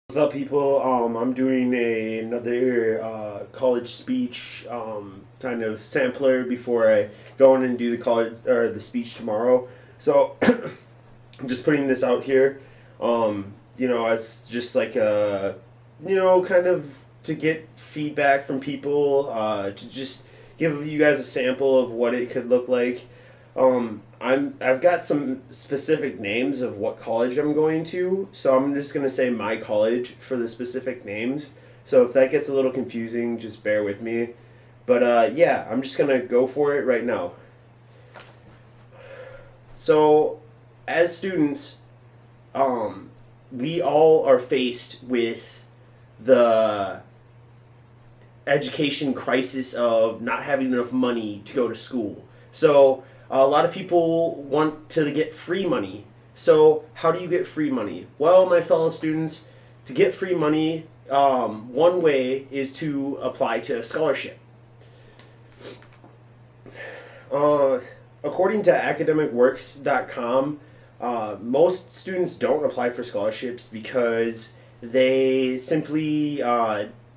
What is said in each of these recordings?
What's up, people? I'm doing another college speech kind of sampler before I go in and do the college or the speech tomorrow. So I'm just putting this out here, as just like kind of to get feedback from people, to just give you guys a sample of what it could look like. I've got some specific names of what college I'm going to, so I'm just gonna say my college for the specific names. So if that gets a little confusing, just bear with me. But yeah, I'm just gonna go for it right now. So, as students, we all are faced with the education crisis of not having enough money to go to school. So a lot of people want to get free money. So how do you get free money? Well, my fellow students, to get free money, one way is to apply to a scholarship. According to academicworks.com, most students don't apply for scholarships because they simply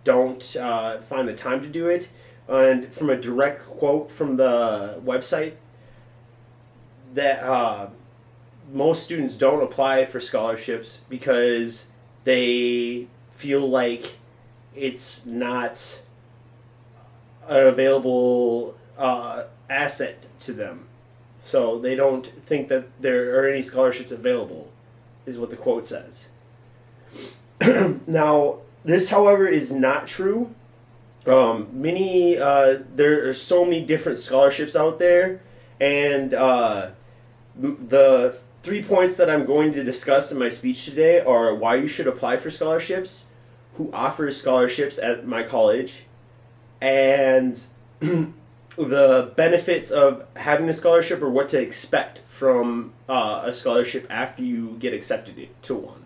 don't find the time to do it. And from a direct quote from the website, that most students don't apply for scholarships because they feel like it's not an available asset to them. So they don't think that there are any scholarships available, is what the quote says. Now, this, however, is not true. There are so many different scholarships out there, and the 3 points that I'm going to discuss in my speech today are why you should apply for scholarships, who offers scholarships at my college, and the benefits of having a scholarship or what to expect from a scholarship after you get accepted to one.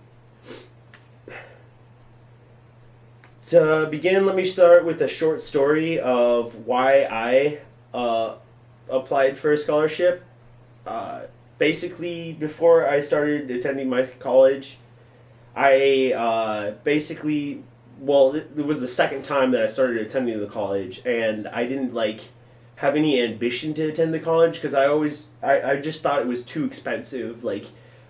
To begin, let me start with a short story of why I applied for a scholarship. Basically, before I started attending my college, it was the second time that I started attending the college, and I didn't have any ambition to attend the college because I just thought it was too expensive.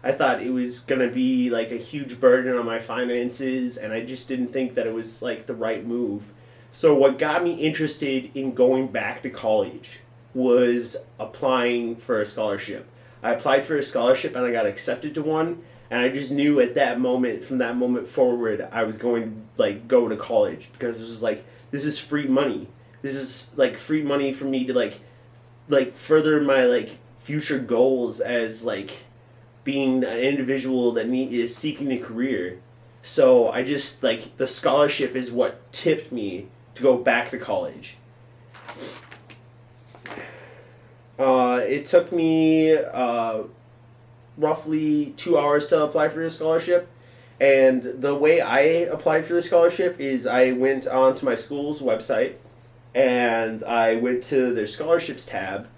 I thought it was gonna be a huge burden on my finances, and I just didn't think that it was the right move. So what got me interested in going back to college was applying for a scholarship. I applied for a scholarship and I got accepted to one, and I just knew at that moment, from that moment forward, I was going to go to college because it was this is free money. This is free money for me to further my future goals as being an individual that is seeking a career. So I just the scholarship is what tipped me to go back to college. It took me roughly 2 hours to apply for a scholarship, and the way I applied for the scholarship is I went onto my school's website and I went to their scholarships tab.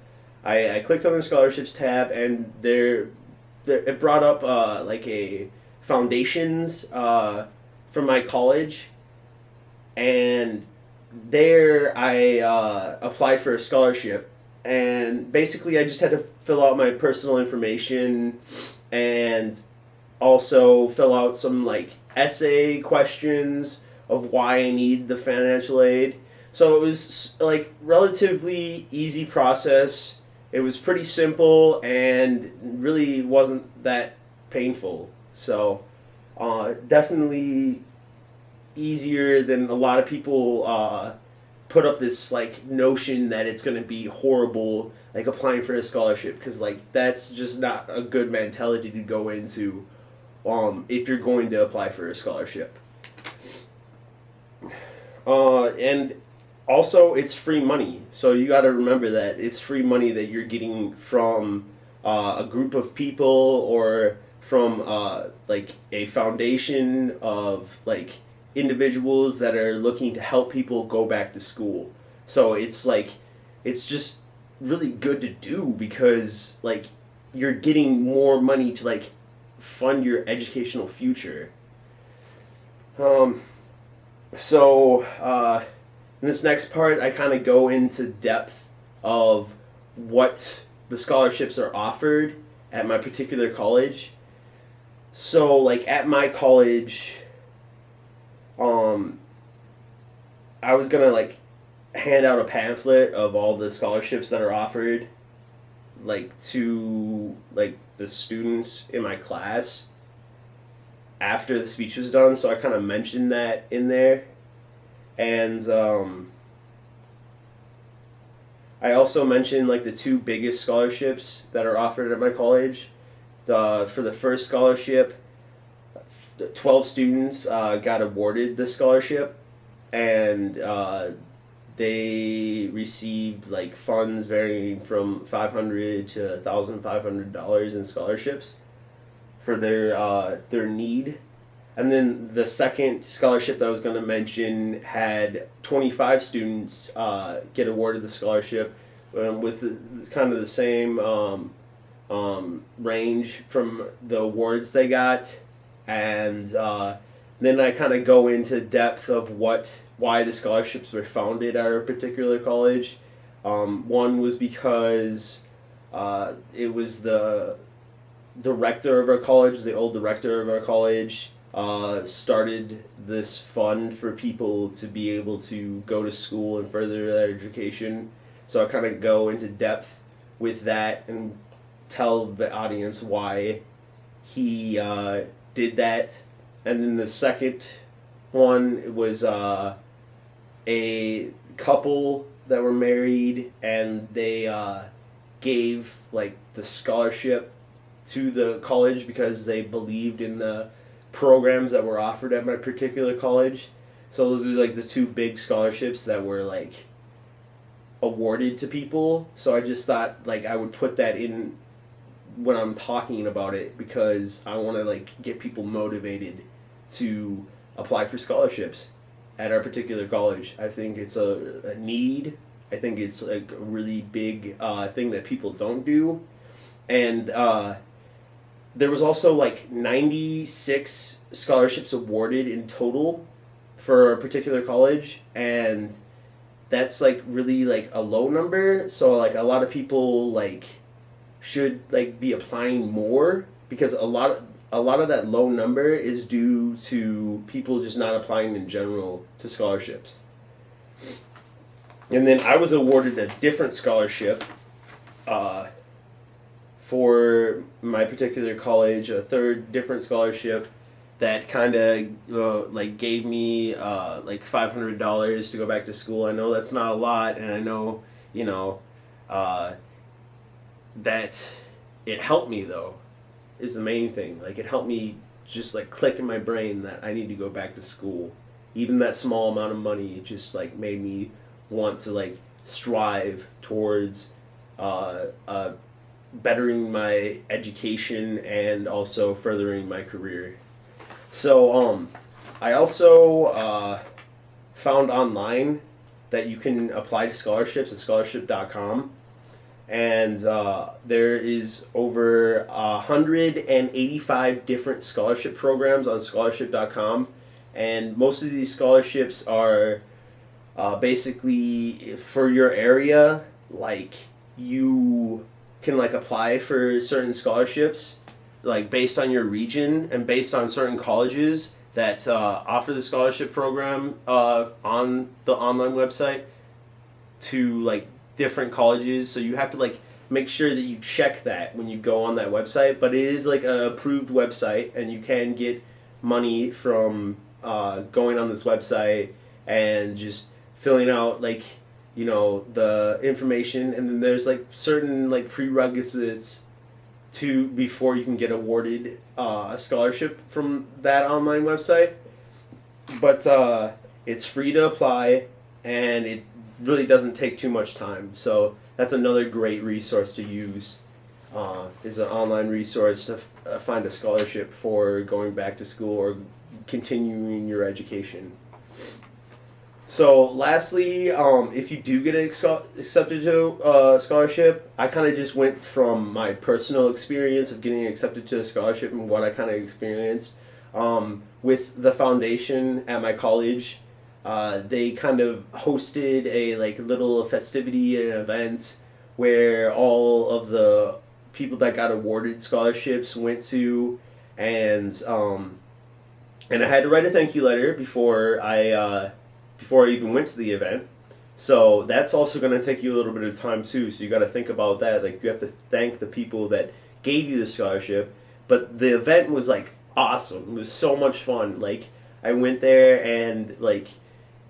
I clicked on the scholarships tab, and it brought up a foundations from my college, and there I applied for a scholarship. And basically, I just had to fill out my personal information and also fill out some essay questions of why I need the financial aid. So it was relatively easy process. It was pretty simple and really wasn't that painful. So definitely easier than a lot of people put up this notion that it's going to be horrible applying for a scholarship, because that's just not a good mentality to go into if you're going to apply for a scholarship. And also, it's free money, so you got to remember that it's free money that you're getting from a group of people or from a foundation of individuals that are looking to help people go back to school. So it's just really good to do because you're getting more money to fund your educational future. Um, so in this next part, I kind of go into depth of what the scholarships are offered at my particular college. So, like, at my college, um, I was gonna, like, hand out a pamphlet of all the scholarships that are offered, like, to, like, the students in my class after the speech was done. So I kind of mentioned that in there. And, I also mentioned, like, the two biggest scholarships that are offered at my college. For the first scholarship, 12 students got awarded the scholarship, and they received, like, funds varying from $500 to $1,500 in scholarships for their need. And then the second scholarship that I was going to mention had 25 students get awarded the scholarship, with kind of the same range from the awards they got. And then I kind of go into depth of why the scholarships were founded at our particular college. One was because it was the director of our college, the old director of our college, started this fund for people to be able to go to school and further their education. So I kind of go into depth with that and tell the audience why he did that. And then the second one was a couple that were married, and they gave, like, the scholarship to the college because they believed in the programs that were offered at my particular college. So those are, like, the two big scholarships that were, like, awarded to people. So I just thought, like, I would put that in when I'm talking about it, because I want to, like, get people motivated to apply for scholarships at our particular college. I think it's a need. I think it's, like, a really big thing that people don't do. And there was also, like, 96 scholarships awarded in total for a particular college, and that's, like, really, like, a low number. So, like, a lot of people, like, should, like, be applying more, because a lot of that low number is due to people just not applying in general to scholarships. And then I was awarded a different scholarship for my particular college, a third different scholarship that kind of like, gave me like, $500 to go back to school. I know that's not a lot, and I know, you know, that it helped me, though, is the main thing. Like, it helped me just, like, click in my brain that I need to go back to school. Even that small amount of money, it just, like, made me want to, like, strive towards bettering my education and also furthering my career. So I also found online that you can apply to scholarships at scholarship.com. And there is over 185 different scholarship programs on scholarship.com. And most of these scholarships are basically for your area. Like, you can, like, apply for certain scholarships, like, based on your region and based on certain colleges that offer the scholarship program on the online website to, like, different colleges. So you have to, like, make sure that you check that when you go on that website. But it is, like, an approved website, and you can get money from going on this website and just filling out, like, you know, the information. And then there's, like, certain, like, prerequisites to before you can get awarded a scholarship from that online website. But it's free to apply, and it really doesn't take too much time. So that's another great resource to use, is an online resource to find a scholarship for going back to school or continuing your education. So lastly, if you do get accepted to a scholarship, I kind of just went from my personal experience of getting accepted to a scholarship and what I kind of experienced. With the foundation at my college, they kind of hosted a like little festivity and event where all of the people that got awarded scholarships went to, and and I had to write a thank you letter before I even went to the event. So that's also going to take you a little bit of time too. So you got to think about that. Like you have to thank the people that gave you the scholarship. But the event was like awesome. It was so much fun. Like I went there and like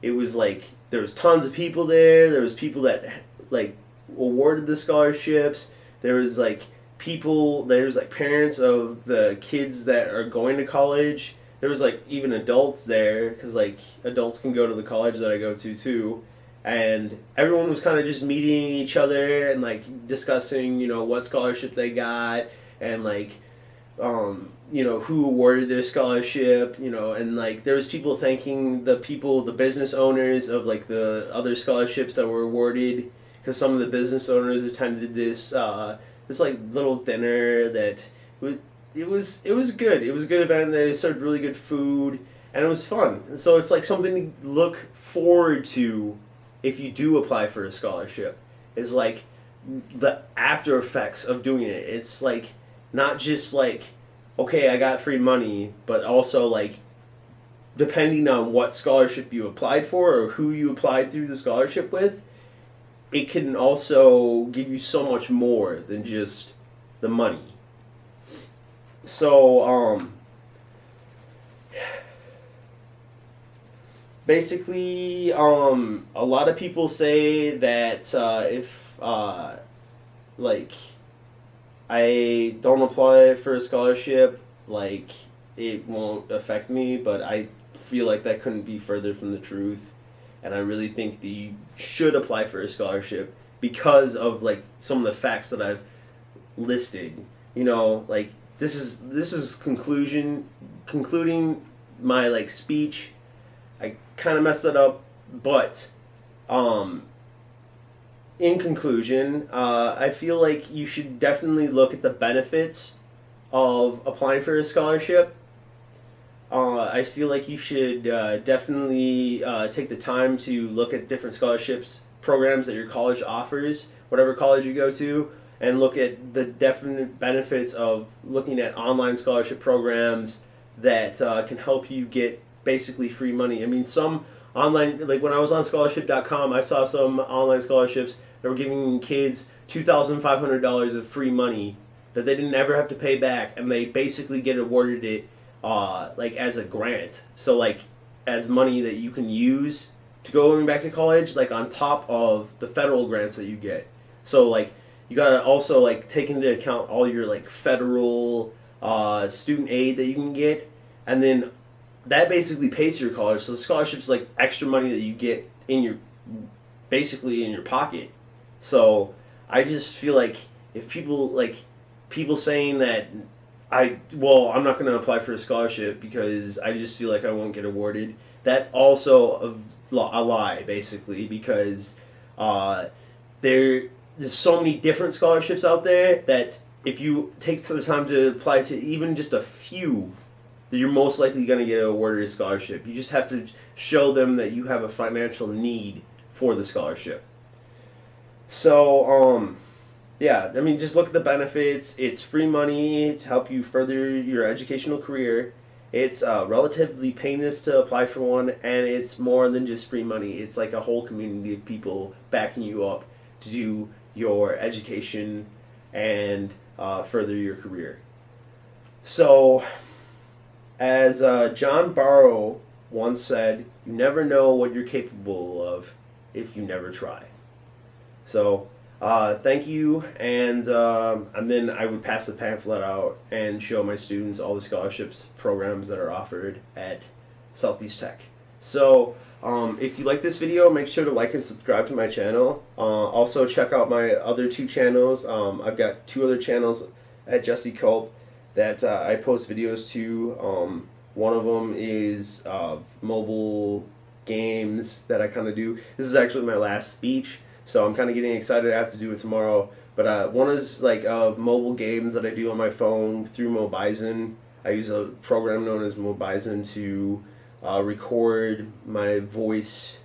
it was like there was tons of people there. There was people that like awarded the scholarships. There was like people. There was like parents of the kids that are going to college. There was like even adults there because like adults can go to the college that I go to too, and everyone was kind of just meeting each other and like discussing what scholarship they got and like who awarded their scholarship, and like there was people thanking the business owners of like the other scholarships that were awarded because some of the business owners attended this like little dinner that was it was good. It was a good event. They served really good food and it was fun. And so it's like something to look forward to if you do apply for a scholarship. Is like the after effects of doing it. It's like not just like, okay, I got free money, but also like depending on what scholarship you applied for or who you applied through the scholarship with, it can also give you so much more than just the money. So, basically, a lot of people say that if like I don't apply for a scholarship, like it won't affect me, but I feel like that couldn't be further from the truth. And I really think that you should apply for a scholarship because of like some of the facts that I've listed. Like this is concluding my like speech. I kind of messed it up, but in conclusion, I feel like you should definitely look at the benefits of applying for a scholarship. I feel like you should definitely take the time to look at different scholarships programs that your college offers, whatever college you go to, and look at the definite benefits of looking at online scholarship programs that can help you get basically free money. I mean, some online, like when I was on scholarship.com, I saw some online scholarships that were giving kids $2,500 of free money that they didn't ever have to pay back, and they basically get awarded it like as a grant. So like as money that you can use to go back to college, like on top of the federal grants that you get. So like you gotta also like take into account all your like federal student aid that you can get, and then that basically pays for your college. So the scholarship's like extra money that you get in your basically in your pocket. So I just feel like if people saying that I'm not going to apply for a scholarship because I just feel like I won't get awarded, that's also a lie basically, because there's so many different scholarships out there that if you take the time to apply to even just a few, that you're most likely going to get awarded a scholarship. You just have to show them that you have a financial need for the scholarship. So, yeah, I mean, just look at the benefits. It's free money to help you further your educational career. It's relatively painless to apply for one, and it's more than just free money. It's like a whole community of people backing you up to do your education and further your career. So, as John Barrow once said, you never know what you're capable of if you never try. So, thank you, and then I would pass the pamphlet out and show my students all the scholarships programs that are offered at Southeast Tech. So, if you like this video, make sure to like and subscribe to my channel. Also, check out my other two channels. I've got two other channels at Jesse Culp that I post videos to. One of them is mobile games that I kind of do. This is actually my last speech, so I'm kind of getting excited. I have to do it tomorrow. But one is like mobile games that I do on my phone through Mobizen. I use a program known as Mobizen to record my voice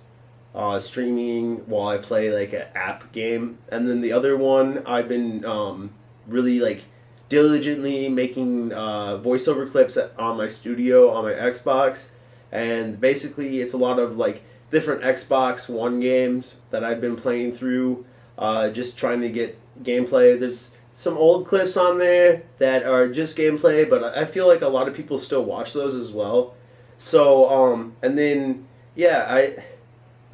streaming while I play like an app game. And then the other one, I've been really like diligently making voiceover clips on my studio on my Xbox. And basically it's a lot of like different Xbox One games that I've been playing through, just trying to get gameplay. There's some old clips on there that are just gameplay, but I feel like a lot of people still watch those as well. So and then yeah,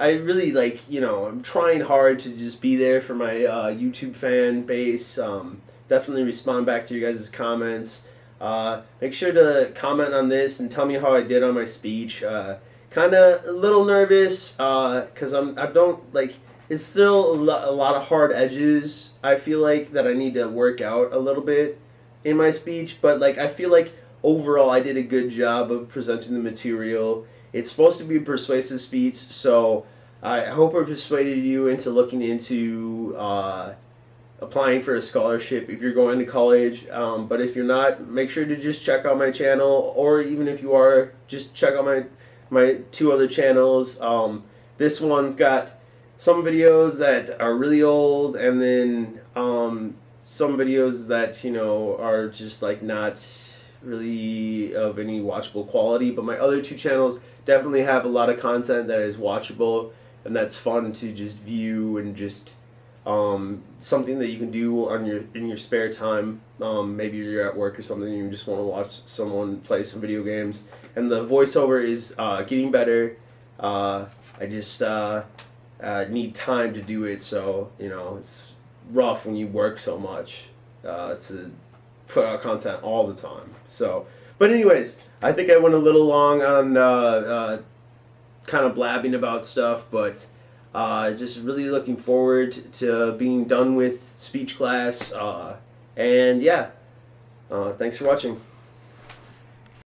I really like, you know, I'm trying hard to just be there for my YouTube fan base. Definitely respond back to your guys' comments. Make sure to comment on this and tell me how I did on my speech. Kind of a little nervous because I don't like, it's still a lot of hard edges. I feel like that I need to work out a little bit in my speech, but like I feel like overall I did a good job of presenting the material. It's supposed to be a persuasive speech, so I hope I persuaded you into looking into applying for a scholarship if you're going to college. But if you're not, make sure to just check out my channel, or even if you are, just check out my two other channels. This one's got some videos that are really old, and then some videos that, you know, are just like not really of any watchable quality. But my other two channels definitely have a lot of content that is watchable and that's fun to just view, and just something that you can do on in your spare time. Maybe you're at work or something and you just want to watch someone play some video games. And the voiceover is getting better. I just need time to do it, so you know it's rough when you work so much to put out content all the time. So, but anyways, I think I went a little long on kind of blabbing about stuff, but just really looking forward to being done with speech class. And yeah, thanks for watching.